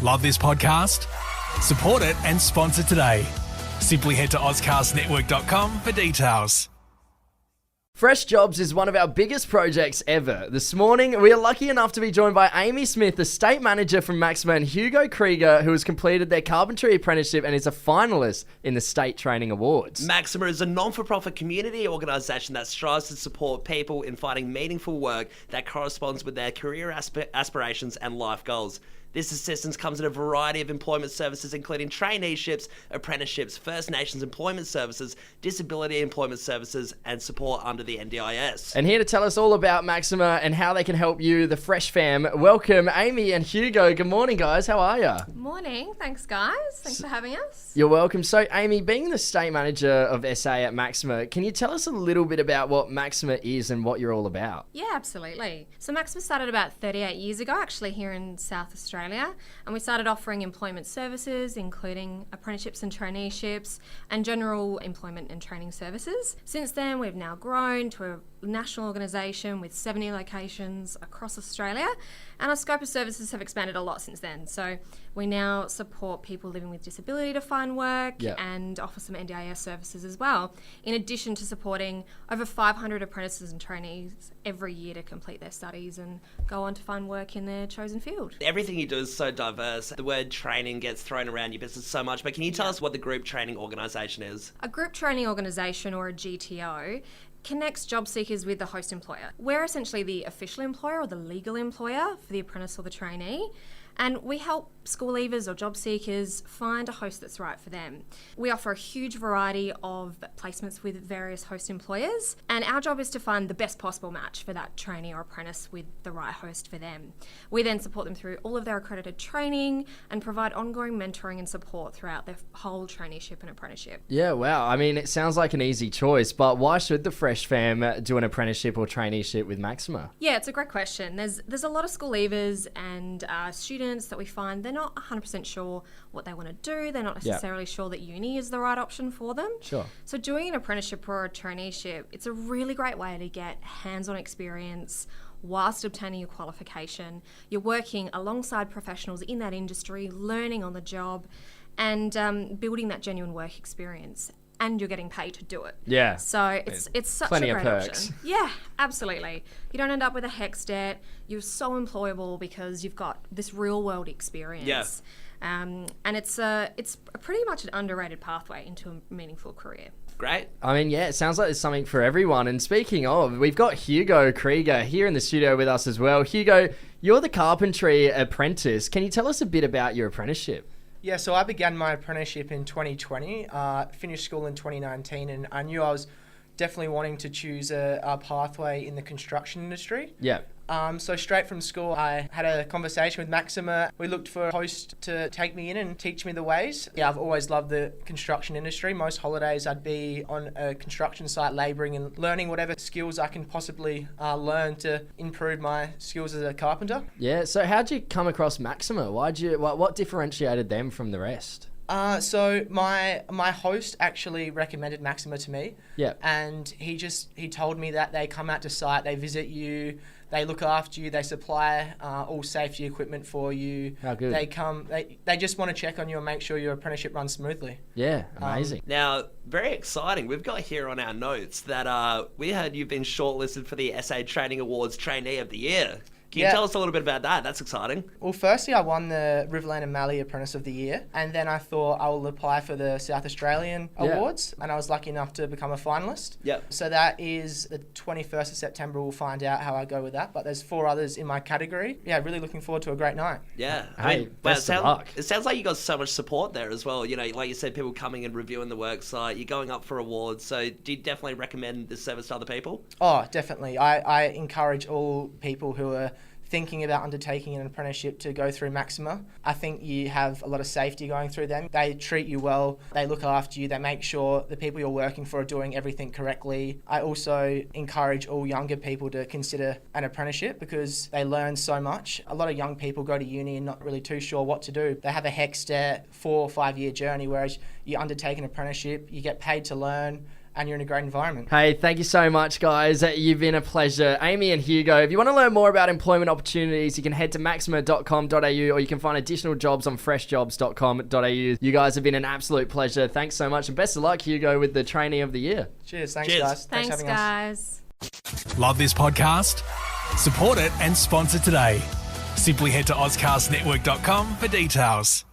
Love this podcast? Support it and sponsor today. Simply head to ozcastnetwork.com for details. Fresh Jobs is one of our biggest projects ever. This morning, we are lucky enough to be joined by Amy Smith, the State Manager from Maxima and Hugo Kregar, who has completed their Carpentry Apprenticeship and is a finalist in the State Training Awards. Maxima is a non-for-profit community organisation that strives to support people in finding meaningful work that corresponds with their career aspirations and life goals. This assistance comes in a variety of employment services, including traineeships, apprenticeships, First Nations employment services, disability employment services, and support under the NDIS. And here to tell us all about Maxima and how they can help you, the Fresh Fam, welcome Amy and Hugo. Good morning, guys. How are you? Morning. Thanks, guys. Thanks for having us. You're welcome. So, Amy, being the State Manager of SA at Maxima, can you tell us a little bit about what Maxima is and what you're all about? Yeah, absolutely. So Maxima started about 38 years ago, actually here in South Australia, and we started offering employment services, including apprenticeships and traineeships, and general employment and training services. Since then, we've now grown to a national organisation with 70 locations across Australia, and our scope of services have expanded a lot since then. So we now support people living with disability to find work and offer some NDIS services as well, in addition to supporting over 500 apprentices and trainees every year to complete their studies and go on to find work in their chosen field. Everything you do is so diverse. The word training gets thrown around your business so much, but can you tell us what the group training organisation is? A group training organisation, or a GTO, connects job seekers with the host employer. We're essentially the official employer or the legal employer for the apprentice or the trainee, and we help school leavers or job seekers find a host that's right for them. We offer a huge variety of placements with various host employers, and our job is to find the best possible match for that trainee or apprentice with the right host for them. We then support them through all of their accredited training and provide ongoing mentoring and support throughout their whole traineeship and apprenticeship. Yeah, wow. I mean, it sounds like an easy choice, but why should the Fresh Fam do an apprenticeship or traineeship with Maxima? Yeah, it's a great question. There's a lot of school leavers and students that we find they're not 100% sure what they want to do. They're not necessarily sure that uni is the right option for them. Sure. So doing an apprenticeship or a traineeship, it's a really great way to get hands-on experience whilst obtaining your qualification. You're working alongside professionals in that industry, learning on the job, and building that genuine work experience. And you're getting paid to do it. Yeah. So it's such plenty a of great perks. option. Yeah, absolutely. You don't end up with a HECS debt. You're so employable because you've got this real world experience. Yeah. And it's pretty much an underrated pathway into a meaningful career. Great. I mean, yeah, it sounds like there's something for everyone. And speaking of, we've got Hugo Kregar here in the studio with us as well. Hugo, you're the Carpentry Apprentice. Can you tell us a bit about your apprenticeship? Yeah, so I began my apprenticeship in 2020, finished school in 2019, and I knew I was definitely wanting to choose a pathway in the construction industry. Yeah. So straight from school, I had a conversation with Maxima. We looked for a host to take me in and teach me the ways. Yeah, I've always loved the construction industry. Most holidays I'd be on a construction site labouring and learning whatever skills I can possibly learn to improve my skills as a carpenter. Yeah, so how'd you come across Maxima? What differentiated them from the rest? So my host actually recommended Maxima to me. Yeah. And he told me that they come out to site, they visit you, they look after you, they supply all safety equipment for you. How good. They just want to check on you and make sure your apprenticeship runs smoothly. Yeah, amazing. Now, very exciting. We've got here on our notes that we heard you've been shortlisted for the SA Training Awards Trainee of the Year. Can you tell us a little bit about that? That's exciting. Well, firstly, I won the Riverland and Mallee Apprentice of the Year, and then I thought I will apply for the South Australian Awards, and I was lucky enough to become a finalist. Yep. So that is the 21st of September. We'll find out how I go with that, but there's 4 others in my category. Yeah, really looking forward to a great night. Yeah. Hey, best of luck. It sounds like you got so much support there as well. You know, like you said, people coming and reviewing the work site, you're going up for awards. So do you definitely recommend this service to other people? Oh, definitely. I encourage all people who are thinking about undertaking an apprenticeship to go through Maxima. I think you have a lot of safety going through them. They treat you well, they look after you, they make sure the people you're working for are doing everything correctly. I also encourage all younger people to consider an apprenticeship because they learn so much. A lot of young people go to uni and not really too sure what to do. They have a HECS debt, 4 or 5 year journey, whereas you undertake an apprenticeship, you get paid to learn, and you're in a great environment. Hey, thank you so much, guys. You've been a pleasure. Amy and Hugo, if you want to learn more about employment opportunities, you can head to maxima.com.au or you can find additional jobs on freshjobs.com.au. You guys have been an absolute pleasure. Thanks so much, and best of luck, Hugo, with the Trainee of the Year. Cheers. Thanks, Cheers. guys. Thanks, for having us. guys. Love this podcast? Support it and sponsor today. Simply head to ozcastnetwork.com for details.